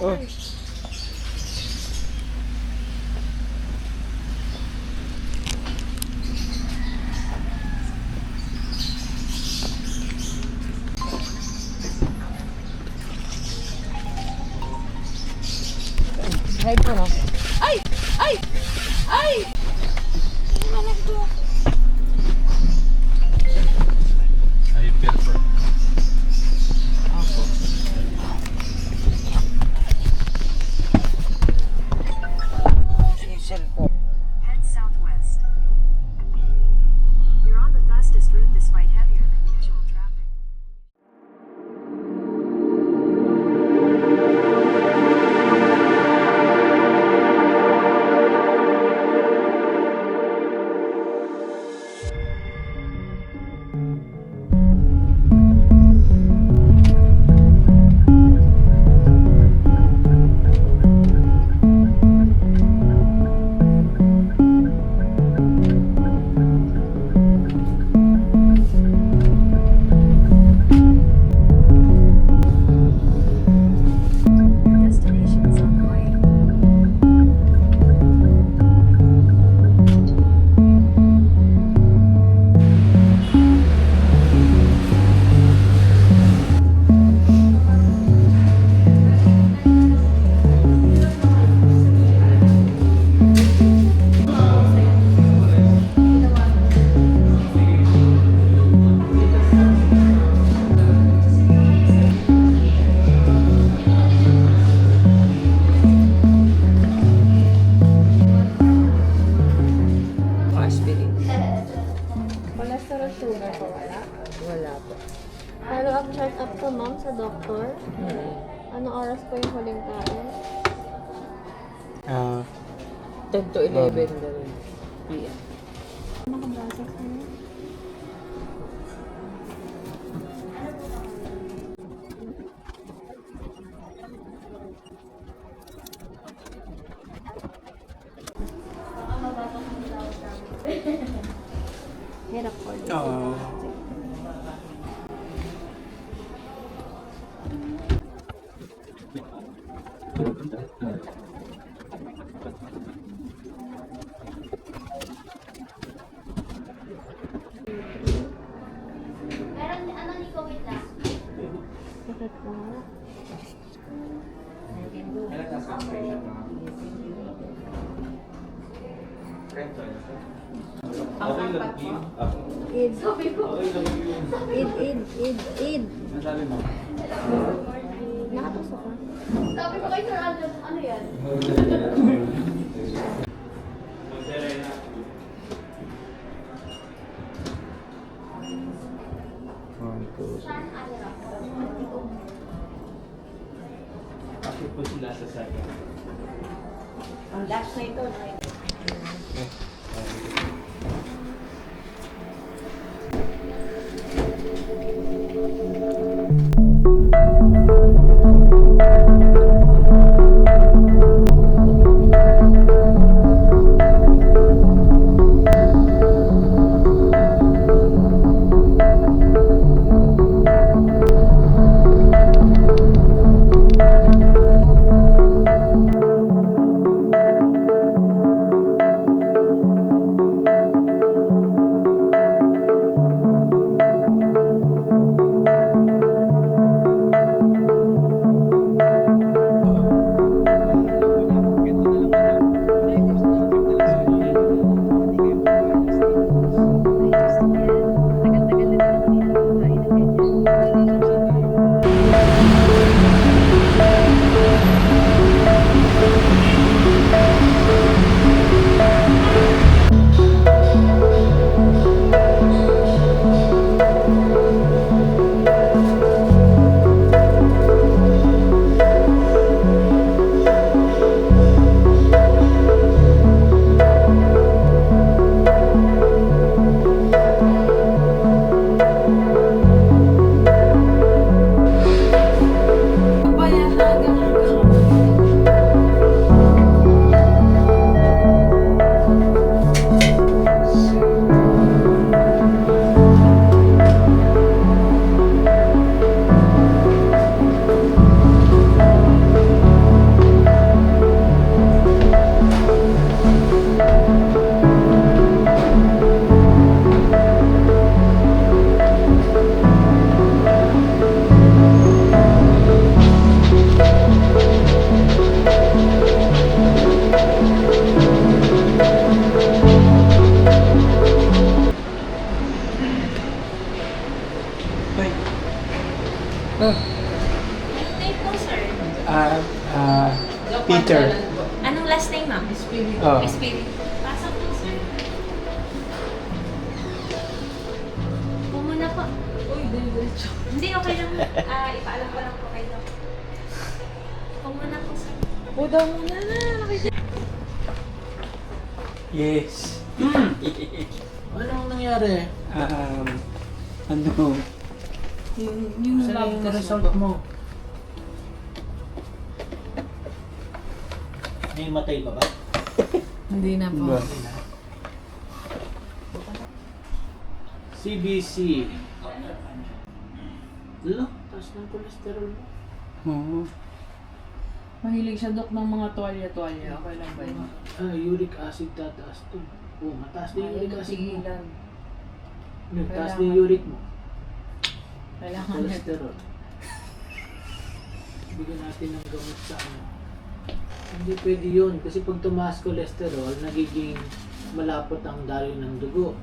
Oh. Hide mo na. Ay! Ay! Ay! Malag to. Hyper po. Ako. Diesel po. Head southwest. You're on the fastest route despite heavier than usual traffic. Your destination is on the way. Aspirin. Cholesterol sugar po wala. Wala po. Follow-up check-up po ma'am sa doktor. Hmm. Anong oras po yung huling kain? 10 to 11 ganun. PM. Makabrasas mo. Hirap po. Oo. Sakit po. Id. Id. Masabi mo? Nakatusok ka. Sabi ko kay Sir Andres, ano yan? Bakit po sila sa sakit? Ang last na ito. Peter. Anong last name, ma'am? Oh. Spirit. Pasok po, sir. Pumuna po. Uy, diretso. Hindi, okay lang. Ipaalam ko lang po kayo. Pumuna po, sir. Buda muna na. Yes. Anong nangyari? Ano? Yung lab test result mo. May matay ba ba? Hindi na po. Ba? CBC. Lo, taas ng cholesterol mo. Oo. Mahilig siya, Dok, ng mga tuwalya-tuwalya. Okay lang ba yun? Uric acid tataas to. Oh, mataas na yung uric acid mo. Tigilan. Taas na yung uric mo. Kailangan niya. Cholesterol. Bigyan natin ng gamot sa ano. Hindi pwede yun. Kasi pag tumaas cholesterol, nagiging malapot ang daloy ng dugo.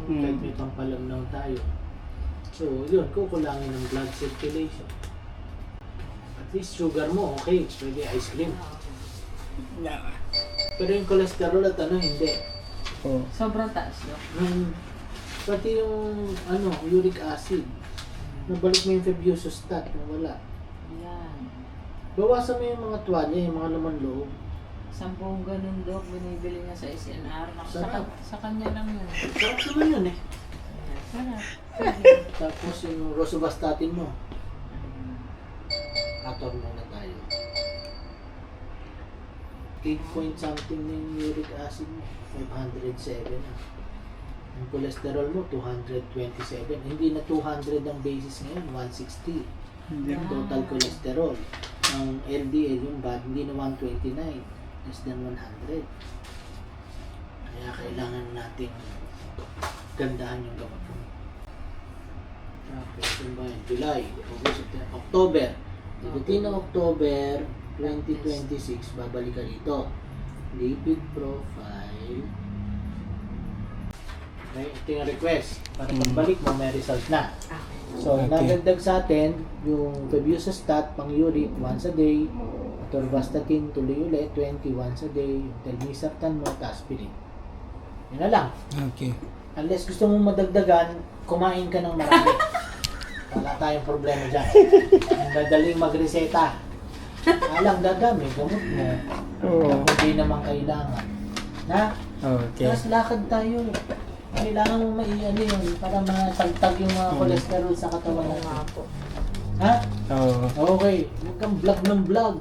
Kahit may pampalamnaw tayo. So, yun, kukulangin ng blood circulation. At least sugar mo, okay, pwede ice cream. Pero yung cholesterol at ano, hindi. Oh. Sobrang taas, Dok. Pati yung ano, uric acid. Nabalik mo yung febuxostat, wala. Yan. Bawasan mo yung mga tuwalya, yung mga laman loob. 10 ganun, Dok, binibili niya sa SNR. Sarap. Sa kanya lang yun. Sarap naman yun eh. Sarap. Tapos yung rosuvastatin mo. Ator muna tayo. 8 point something na yung uric acid mo. 507 na. Yung cholesterol mo, 227. Hindi na 200 ang basis ngayon, 160. Yung total cholesterol. Ang LDL, yung bad, hindi na 129. Less than 100. Kaya kailangan natin gandahan yung gamot mo. Tapos, yun ba yun? July, August, September, October. Ikutin ng October 2026, babalik ka dito. Lipid profile. Okay, ito yung request. Para pagbalik mo, may result na. So, Okay. nagagdag sa atin yung febuxostat, pang-uric, once a day. Atorvastatin, tuloy ulit, 20 once a day. Yung telmisartan mo, aspirin. Yun na lang. Okay. Unless gusto mong madagdagan, kumain ka ng marami. Wala tayong problema dyan. Ang dadaling magreseta. Alang gagamit, gamot mo. Oo. Hindi naman kailangan. Na? Okay. Tapos lakad tayo. Kailangan mo maiano yun para matagtag yung mga cholesterol sa katawan natin. Ha? Oo. Okay. Huwag kang vlog ng vlog.